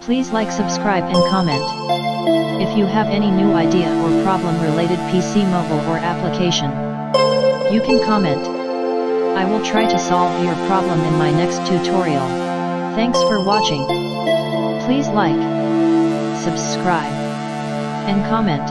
Please like, subscribe and comment. If you have any new idea or problem related PC mobile or application, you can comment. I will try to solve your problem in my next tutorial. Thanks for watching. Please like, subscribe and comment.